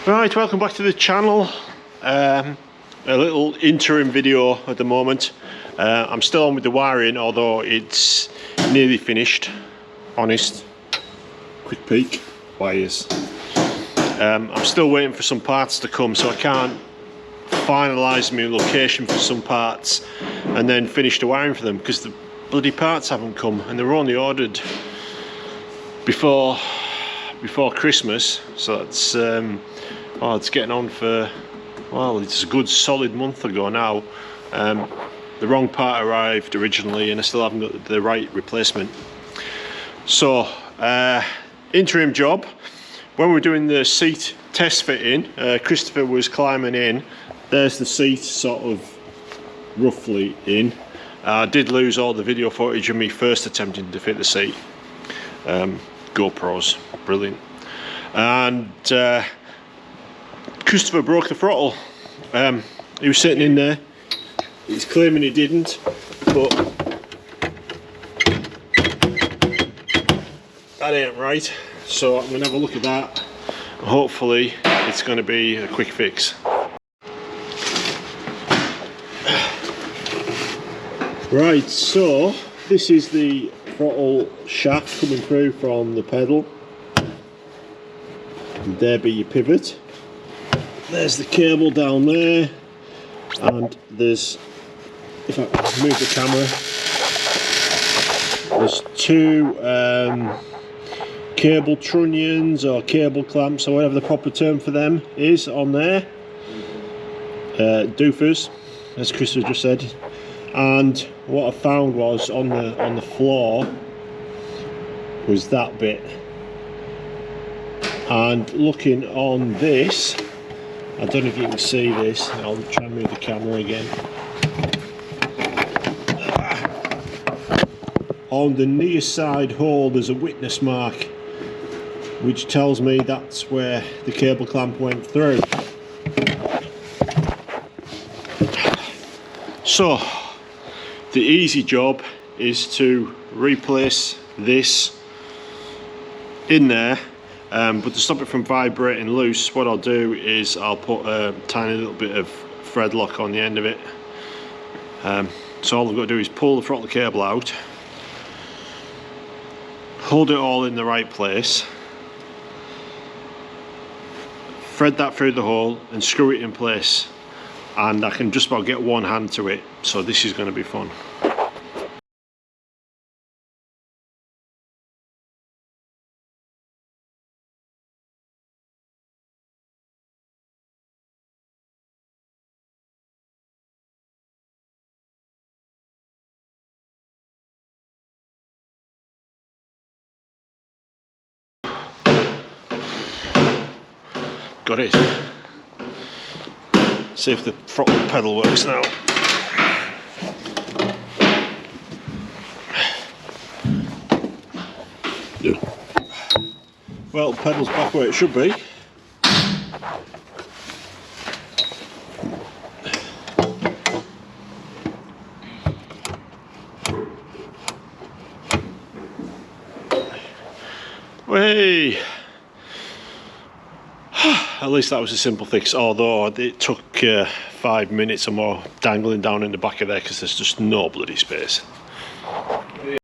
Right, welcome back to the channel. A little interim video at the moment. I'm still on with the wiring, although it's nearly finished. Honest. Quick peek. Wires. I'm still waiting for some parts to come, so I can't finalise my location for some parts and then finish the wiring for them because the bloody parts haven't come, and they were only ordered before Christmas. So that's it's getting on for, well, it's a good solid month ago now. The wrong part arrived originally and I still haven't got the right replacement. So interim job. When we were doing the seat test fitting, Christopher was climbing in. There's the seat sort of roughly in. I did lose all the video footage of me first attempting to fit the seat. GoPros, brilliant. And Christopher broke the throttle. He was sitting in there. He's claiming he didn't, but that ain't right. So I'm gonna have a look at that. Hopefully it's gonna be a quick fix. Right, so this is the throttle shaft coming through from the pedal. And there be your pivot. There's the cable down there, and there's, if I move the camera, there's two cable trunnions or cable clamps or whatever the proper term for them is on there. Doofers, as Chris has just said. And what I found was on the floor was that bit. And looking on this, I don't know if you can see this. I'll try and move the camera again. On the near side hole there's a witness mark, which tells me that's where the cable clamp went through. So the easy job is to replace this in there, but to stop it from vibrating loose, what I'll do is I'll put a tiny little bit of thread lock on the end of it. So all I've got to do is pull the throttle cable out, hold it all in the right place, thread that through the hole and screw it in place, and I can just about get one hand to it, so this is going to be fun. Got it. See if the throttle pedal works now. Well, the pedal's back where it should be. Hey! At least that was a simple fix, although it took 5 minutes or more dangling down in the back of there because there's just no bloody space.